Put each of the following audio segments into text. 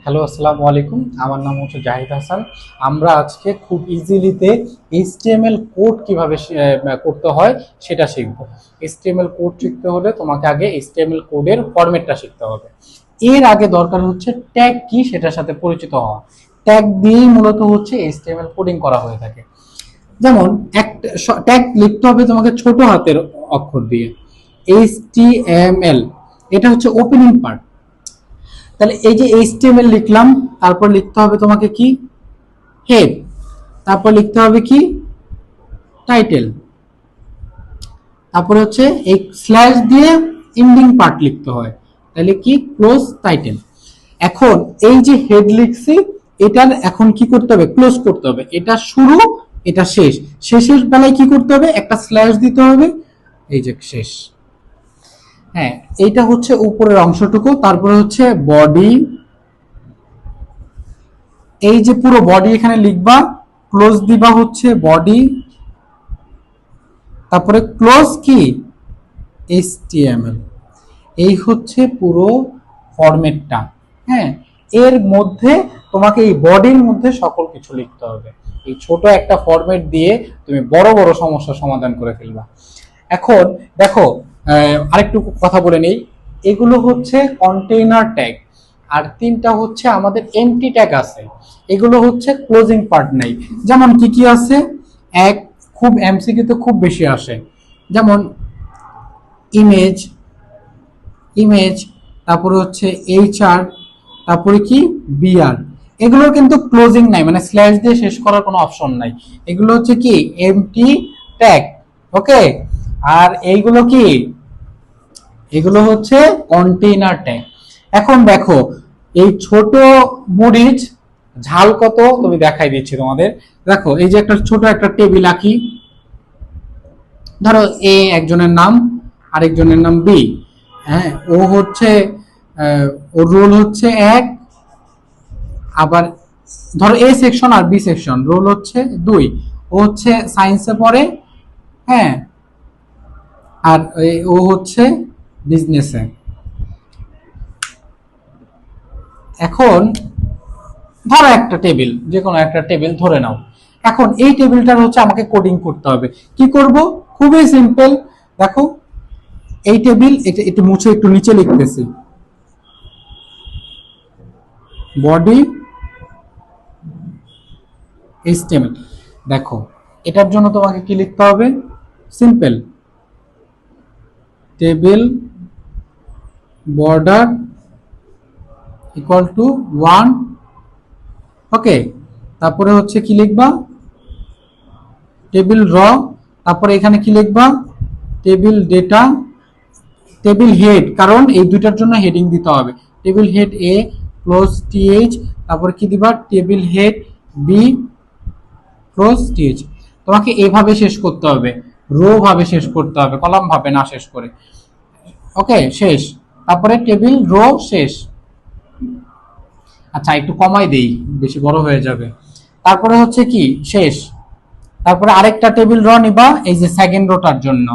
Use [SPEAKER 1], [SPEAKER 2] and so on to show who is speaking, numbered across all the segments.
[SPEAKER 1] Hello, আসসালামু আলাইকুম। আমার নাম হচ্ছে জাহিদ হাসান। আমরা আজকে খুব ইজিলিতে এইচটিএমএল কোড কিভাবে করতে হয় সেটা শিখব। এইচটিএমএল কোড শিখতে হলে তোমাকে আগে এইচটিএমএল কোডের ফরম্যাটটা শিখতে হবে। এর আগে দরকার হচ্ছে ট্যাগ কি সেটার সাথে পরিচিত হওয়া। ট্যাগ দিয়েই মূলত হচ্ছে এইচটিএমএল কোডিং করা হয়ে থাকে। যেমন একটা ট্যাগ লিখতে হবে তোমাকে ছোট হাতের অক্ষর দিয়ে, এইচটিএমএল, এটা হচ্ছে ওপেনিং পার্ট। তাহলে এই যে এইচটিএমএল লিখলাম, তারপর লিখতে হবে তোমাকে কি হেড, তারপর লিখতে হবে কি টাইটেল, তারপর হচ্ছে এই স্ল্যাশ দিয়ে এন্ডিং পার্ট লিখতে হয়, তাহলে কি ক্লোজ টাইটেল। এখন এই যে হেড লিখছি, এটার এখন কি করতে হবে, ক্লোজ করতে হবে। এটা শুরু, এটা শেষ। শেষের বেলায় কি করতে হবে, একটা স্ল্যাশ দিতে হবে, এই যে শেষ। হ্যাঁ, এইটা হচ্ছে উপরের অংশটুকু। তারপরে হচ্ছে বডি, এই যে পুরো বডি এখানে লিখবা, ক্লোজ দিবা হচ্ছে বডি, তারপরে ক্লোজ কি এইচটিএমএল। এই হচ্ছে পুরো ফরম্যাটটা। হ্যাঁ, এর মধ্যে তোমাকে এই বডির মধ্যে সকল কিছু লিখতে হবে। এই ছোট একটা ফরম্যাট দিয়ে তুমি বড় বড় সমস্যার সমাধান করে ফেলবা। এখন দেখো, আরেকটু কথা বলে নেই। এগুলো হচ্ছে কন্টেইনার ট্যাগ, আর তিনটা হচ্ছে আমাদের এমটি ট্যাগ আছে। এগুলো হচ্ছে ক্লোজিং পার্ট নাই। যেমন কি কি আছে, এক, খুব এমসিকিউ তে খুব বেশি আসে, যেমন ইমেজ, ইমেজ, তারপরে হচ্ছে এইচআর, তারপরে কি বিআর। এগুলোর কিন্তু ক্লোজিং নাই, মানে স্ল্যাশ দিয়ে শেষ করার কোনো অপশন নাই। এগুলো হচ্ছে কি এমটি ট্যাগ। ওকে, আর এইগুলো কি, এগুলো হচ্ছে কন্টেইনার ট্যাগ। এখন দেখো, এই ছোট মরিচ ঝাল কত তুমি দেখাই দিচ্ছি তোমাদের। দেখো, এই যে একটা ছোট একটা টেবিল আঁকি। ধরো এ একজনের নাম, আরেকজনের নাম বি। হ্যাঁ, ও হচ্ছে ওর রোল হচ্ছে এক, আবার ধরো এ সেকশন আর বি সেকশন, রোল হচ্ছে দুই। ও হচ্ছে সায়েন্সে পড়ে, হ্যাঁ, আর ও হচ্ছে বিজনেসে। এখন ধরো একটা টেবিল, যে কোনো একটা টেবিল ধরে নাও। এখন এই টেবিলটার হচ্ছে আমাকে কোডিং করতে হবে। কি করব, খুবই সিম্পল। দেখো, এই টেবিল, এটা একটু মুছে একটু নিচে লিখতেছি, বডি এইচটিএমএল। দেখো, এটার জন্য তোমাকে কি লিখতে হবে, simple, table border equal to 1। ওকে, তারপরে হচ্ছে কি লিখবা, টেবিল র, তারপরে এখানে কি লিখবা, টেবিল ডেটা, টেবিল হেড, কারণ এই দুইটার জন্য হেডিং দিতে হবে। Table head a close TH, তারপরে কি দিবা, table head b close TH. তোমাকে এভাবে শেষ করতে হবে, রো ভাবে শেষ করতে হবে, কলাম ভাবে না শেষ করে। ওকে, শেষ। তারপরে টেবিল রো শেষ। আচ্ছা, একটু কমাই দেই, বেশি বড় হয়ে যাবে। তারপরে হচ্ছে কি শেষ। তারপরে আরেকটা টেবিল র নিবা, এই যে সেকেন্ড রোটার জন্য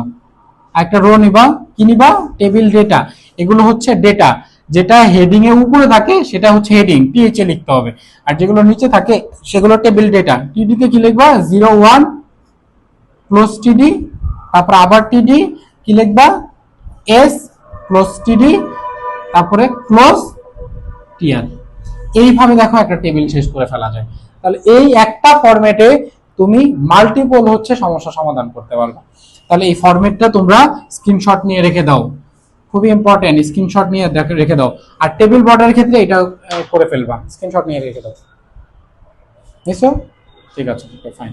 [SPEAKER 1] আরেকটা রো নিবা। কি নিবা, টেবিল ডেটা। এগুলো হচ্ছে ডেটা, যেটা হেডিং এর উপরে থাকে সেটা হচ্ছে হেডিং, টিএইচ এ লিখতে হবে। আর যেগুলো নিচে থাকে সেগুলো টেবিল ডেটা। টিডি তে কি লিখবা, 01 ক্লোজ টিডি, তারপর আবার টিডি, কি লিখবা, এস ক্লোজ টিডি, তারপরে ক্লোজ টিআর। এইভাবে দেখো একটা টেবিল শেষ করে ফেলা যায়। তাহলে এই একটা ফরম্যাটে তুমি মাল্টিপল হচ্ছে সমস্যা সমাধান করতে পারবে। তাহলে এই ফরম্যাটটা তোমরা স্ক্রিনশট নিয়ে রেখে দাও, খুবই ইম্পর্টেন্ট, স্ক্রিনশট নিয়ে রেখে দাও। আর টেবিল বর্ডারের ক্ষেত্রে এটা করে ফেলবা, স্ক্রিনশট নিয়ে রেখে দাও। নিশ্চয়, ঠিক আছে, ফাইন।